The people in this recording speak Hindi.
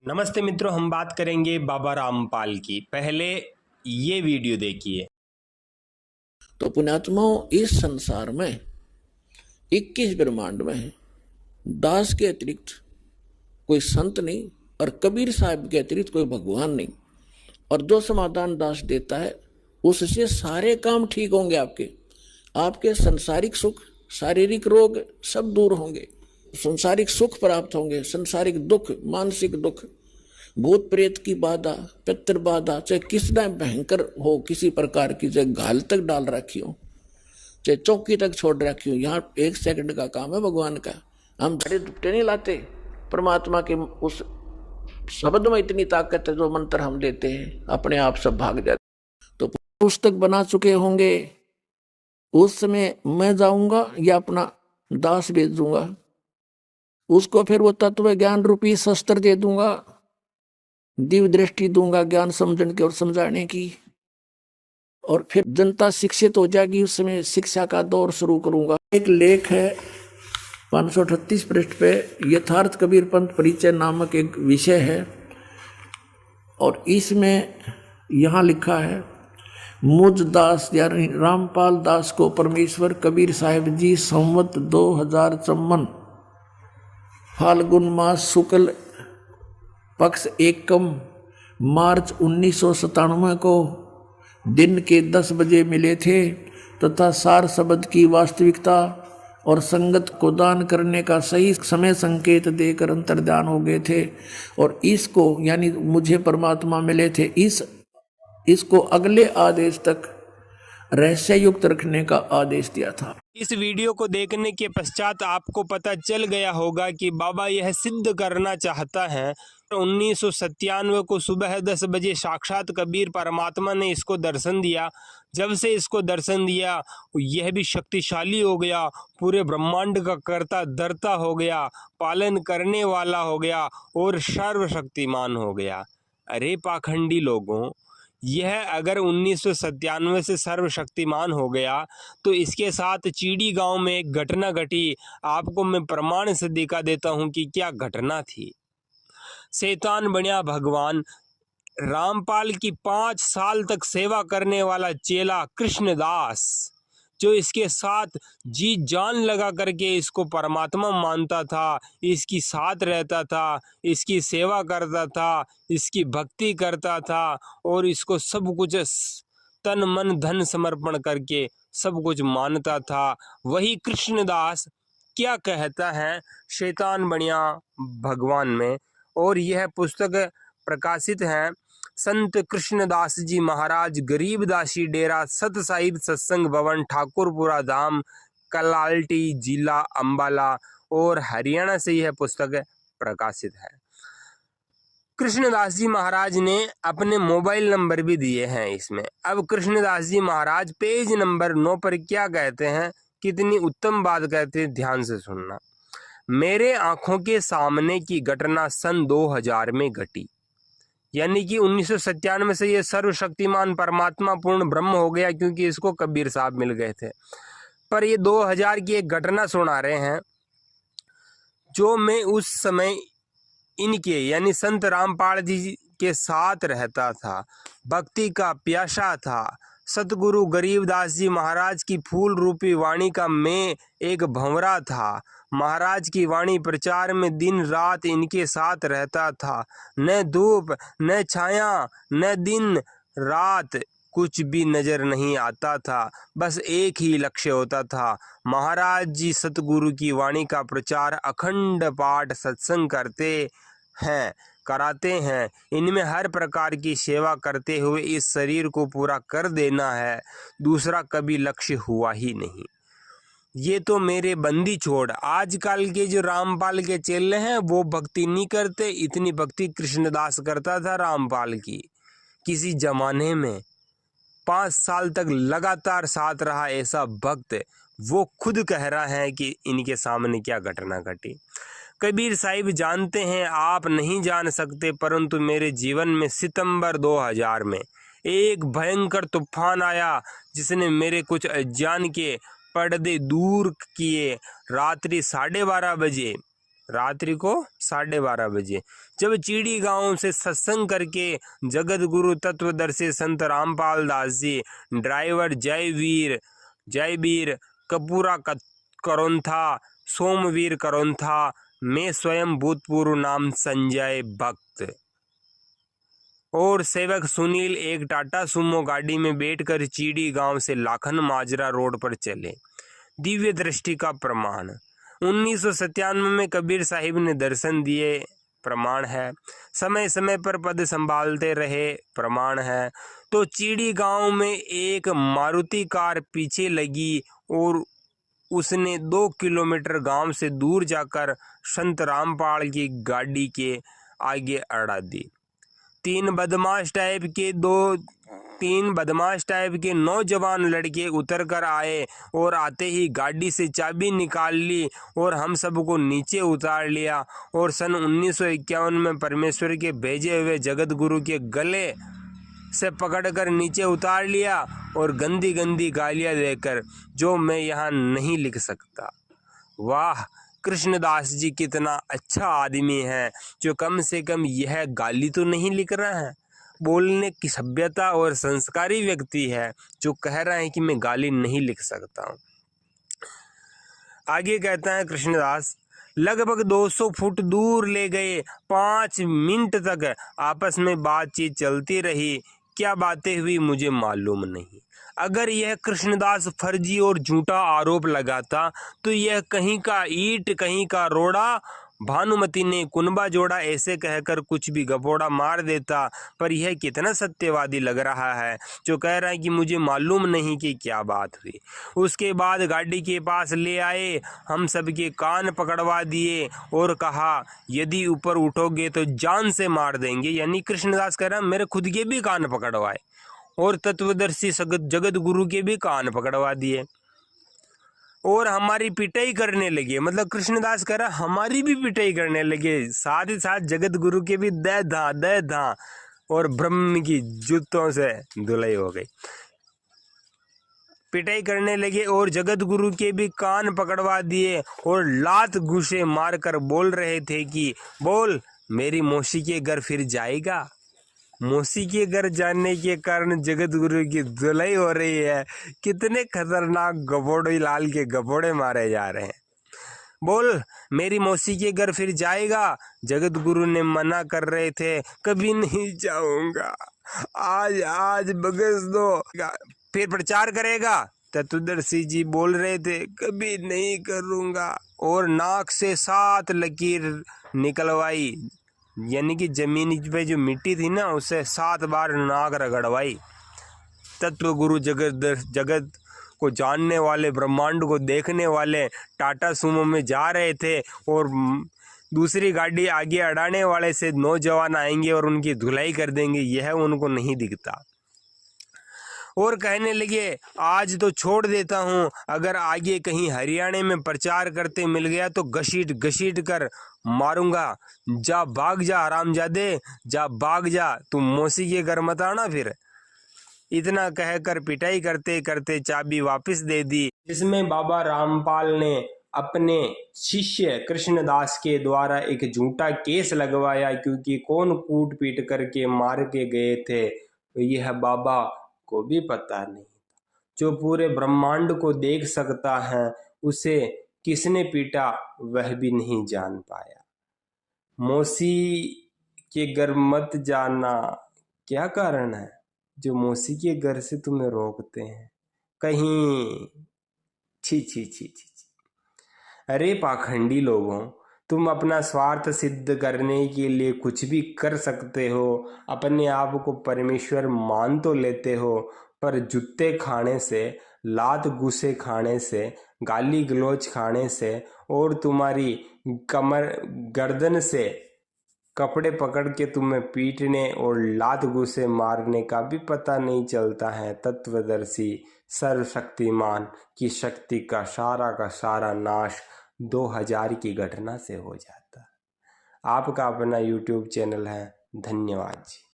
नमस्ते मित्रों, हम बात करेंगे बाबा रामपाल की। पहले ये वीडियो देखिए। तो पुण्यात्माओं, इस संसार में 21 ब्रह्मांड में है। दास के अतिरिक्त कोई संत नहीं और कबीर साहब के अतिरिक्त कोई भगवान नहीं। और जो समाधान दास देता है उससे सारे काम ठीक होंगे। आपके आपके संसारिक सुख, शारीरिक रोग सब दूर होंगे। संसारिक सुख प्राप्त होंगे, संसारिक दुख, मानसिक दुख, भूत प्रेत की बाधा, पितृ बाधा, चाहे कितना भयंकर हो, किसी प्रकार की, चाहे घाल तक डाल रखी हो, चाहे चौकी तक छोड़ रखी हो, यहाँ 1 सेकंड का काम है भगवान का। हम धड़े दुपटे नहीं लाते। परमात्मा के उस शब्द में इतनी ताकत है, जो मंत्र हम देते हैं अपने आप सब भाग जाते। तो पुस्तक बना चुके होंगे, उस समय मैं जाऊंगा या अपना दास भेज दूंगा, उसको फिर वो तत्व ज्ञान रूपी शस्त्र दे दूंगा, दिव्य दृष्टि दूंगा ज्ञान समझने की और समझाने की, और फिर जनता शिक्षित हो जाएगी। उस समय शिक्षा का दौर शुरू करूंगा। एक लेख है 538 पृष्ठ पे, यथार्थ कबीर पंथ परिचय नामक एक विषय है, और इसमें यहाँ लिखा है, मुझ दास यानी रामपाल दास को परमेश्वर कबीर साहिब जी संवत 2054 फाल्गुन मास शुक्ल पक्ष एकम मार्च 1997 को दिन के 10 बजे मिले थे तथा सार शब्द की वास्तविकता और संगत को दान करने का सही समय संकेत देकर अंतर्ध्यान हो गए थे। और इसको यानी मुझे परमात्मा मिले थे, इसको अगले आदेश तक रहस्य युक्त रखने का आदेश दिया था। इस वीडियो को देखने के पश्चात आपको पता चल गया होगा कि बाबा यह सिद्ध करना चाहता है। 1997 को सुबह 10 बजे साक्षात कबीर परमात्मा ने इसको दर्शन दिया। जब से इसको दर्शन दिया, यह भी शक्तिशाली हो गया, पूरे ब्रह्मांड का कर्ता धर्ता हो गया, पालन करने वाला हो गया और सर्वशक्तिमान हो गया। अरे पाखंडी लोगों, यह अगर 1997 से सर्वशक्तिमान हो गया तो इसके साथ चीड़ी गांव में एक घटना घटी। आपको मैं प्रमाण से दिखा देता हूं कि क्या घटना थी। शैतान बनिया भगवान रामपाल की 5 साल तक सेवा करने वाला चेला कृष्णदास, जो इसके साथ जी जान लगा करके इसको परमात्मा मानता था, इसकी साथ रहता था, इसकी सेवा करता था, इसकी भक्ति करता था और इसको सब कुछ तन मन धन समर्पण करके सब कुछ मानता था। वही कृष्णदास क्या कहता है शैतान बनिया भगवान में, और यह पुस्तक प्रकाशित है संत कृष्णदास जी महाराज, गरीबदासी डेरा, सत साहिब सत्संग भवन, ठाकुरपुरा धाम, कलाल्टी, जिला अंबाला और हरियाणा से यह पुस्तक प्रकाशित है। कृष्णदास जी महाराज ने अपने मोबाइल नंबर भी दिए हैं इसमें। अब कृष्णदास जी महाराज पेज नंबर 9 पर क्या कहते हैं, कितनी उत्तम बात कहते हैं, ध्यान से सुनना। मेरे आंखों के सामने की घटना सन 2000 में घटी, यानी कि 1997 से ये सर्वशक्तिमान परमात्मा पूर्ण ब्रह्म हो गया, क्योंकि इसको कबीर साहब मिल गए थे। पर ये 2000 की एक घटना सुना रहे हैं, जो मैं उस समय इनके यानी संत रामपाल जी के साथ रहता था, भक्ति का प्यासा था। सतगुरु गरीबदास जी महाराज की फूल रूपी वाणी का मैं एक भंवरा था। महाराज की वाणी प्रचार में दिन रात इनके साथ रहता था। न धूप न छाया न दिन रात कुछ भी नजर नहीं आता था, बस एक ही लक्ष्य होता था। महाराज जी सतगुरु की वाणी का प्रचार, अखंड पाठ सत्संग कराते हैं। इनमें हर प्रकार की सेवा करते हुए इस शरीर को पूरा कर देना है, दूसरा कभी लक्ष्य हुआ ही नहीं। ये तो मेरे बंदी छोड़, आजकल के जो रामपाल के चेले हैं वो भक्ति नहीं करते। इतनी भक्ति कृष्णदास करता था रामपाल की। किसी जमाने में 5 साल तक लगातार साथ रहा ऐसा भक्त, वो खुद कह रहा है कि इनके सामने क्या घटना घटी। कबीर साहिब जानते हैं, आप नहीं जान सकते, परंतु मेरे जीवन में सितंबर 2000 में एक भयंकर तूफान आया, जिसने मेरे कुछ अज्ञान के पर्दे दूर किए। रात्रि 12:30 बजे रात्रि को 12:30 बजे जब चीड़ी गांव से सत्संग करके जगत गुरु तत्वदर्शी संत रामपाल दास जी, ड्राइवर जयवीर कपूरा करोंथा, सोमवीर करोंथा, मैं स्वयं भूतपूर्व नाम संजय भक्त और सेवक सुनील एक टाटा सुमो गाड़ी में बैठकर चीड़ी गांव से लाखन माजरा रोड पर चले। दिव्य दृष्टि का प्रमाण 1997 में कबीर साहिब ने दर्शन दिए, प्रमाण है। समय समय पर पद संभालते रहे, प्रमाण है। तो चीड़ी गांव में एक मारुति कार पीछे लगी और उसने 2 किलोमीटर गांव से दूर जाकर संत रामपाल की गाड़ी के आगे अड़ा दी। तीन बदमाश टाइप के नौजवान लड़के उतर कर आए और आते ही गाड़ी से चाबी निकाल ली और हम सबको नीचे उतार लिया और सन 1951 में परमेश्वर के भेजे हुए जगत गुरु के गले से पकड़कर नीचे उतार लिया और गंदी गंदी गालियां देकर, जो मैं यहाँ नहीं लिख सकता। वाह, कृष्णदास जी कितना अच्छा आदमी है जो कम से कम यह गाली तो नहीं लिख रहा है। बोलने की सभ्यता और संस्कारी व्यक्ति है जो कह रहा है कि मैं गाली नहीं लिख सकता हूँ। आगे कहता है कृष्णदास, लगभग 200 फुट दूर ले गए। 5 मिनट तक आपस में बातचीत चलती रही। क्या बातें हुई मुझे मालूम नहीं। अगर यह कृष्णदास फर्जी और झूठा आरोप लगाता तो यह कहीं का ईंट कहीं का रोड़ा, भानुमति ने कुनबा जोड़ा ऐसे कहकर कुछ भी गपोड़ा मार देता। पर यह कितना सत्यवादी लग रहा है जो कह रहा है कि मुझे मालूम नहीं कि क्या बात हुई। उसके बाद गाड़ी के पास ले आए, हम सबके कान पकड़वा दिए और कहा यदि ऊपर उठोगे तो जान से मार देंगे। यानी कृष्णदास कह रहा मेरे खुद के भी कान पकड़वाए और तत्वदर्शी जगत गुरु के भी कान पकड़वा दिए और हमारी पिटाई करने लगे। मतलब कृष्णदास कह रहा हमारी भी पिटाई करने लगे, साथ ही साथ जगत गुरु के भी दे धा और ब्रह्म की जूतों से धुलाई हो गई। पिटाई करने लगे और जगत गुरु के भी कान पकड़वा दिए और लात घूसे मारकर बोल रहे थे कि बोल मेरी मौसी के घर फिर जाएगा। मौसी के घर जाने के कारण जगत गुरु की धुलाई हो रही है। कितने खतरनाक गपोड़े लाल के गपोड़े मारे जा रहे हैं। बोल मेरी मौसी के घर फिर जाएगा। जगत गुरु ने मना कर रहे थे, कभी नहीं जाऊंगा, आज बगस दो, फिर प्रचार करेगा। तत्वदर्शी जी बोल रहे थे कभी नहीं करूंगा और नाक से 7 लकीर निकलवाई, यानी कि जमीन पे जो मिट्टी थी ना उससे 7 बार नाक रगड़वाई। तत्व गुरु जगत को जानने वाले, ब्रह्मांड को देखने वाले टाटा सुमो में जा रहे थे और दूसरी गाड़ी आगे अड़ाने वाले से नौजवान आएंगे और उनकी धुलाई कर देंगे, यह उनको नहीं दिखता। और कहने लगे आज तो छोड़ देता हूँ, अगर आगे कहीं हरियाणा में प्रचार करते मिल गया तो घसीट कर मारूंगा। जा भाग जा हरामजादे, जा भाग जा, तुम मौसी के घर मत आना फिर। इतना कहकर पिटाई करते करते चाबी वापस दे दी, जिसमें बाबा रामपाल ने अपने शिष्य कृष्णदास के द्वारा एक झूठा केस लगवाया, क्योंकि कौन कूट पीट करके मार के गए थे यह बाबा को भी पता नहीं। जो पूरे ब्रह्मांड को देख सकता है उसे किसने पीटा वह भी नहीं जान पाया। मौसी के घर मत जाना, क्या कारण है जो मौसी के घर से तुम्हें रोकते हैं? कहीं छी। अरे पाखंडी लोगों, तुम अपना स्वार्थ सिद्ध करने के लिए कुछ भी कर सकते हो, अपने आप को परमेश्वर मान तो लेते हो, पर जूते खाने से, लात घूसे खाने से, गाली गलौज खाने से और तुम्हारी कमर गर्दन से कपड़े पकड़ के तुम्हें पीटने और लात घूसे मारने का भी पता नहीं चलता है। तत्वदर्शी सर्वशक्तिमान की शक्ति का सारा नाश 2000 की घटना से हो जाता है। आपका अपना YouTube चैनल है। धन्यवाद जी।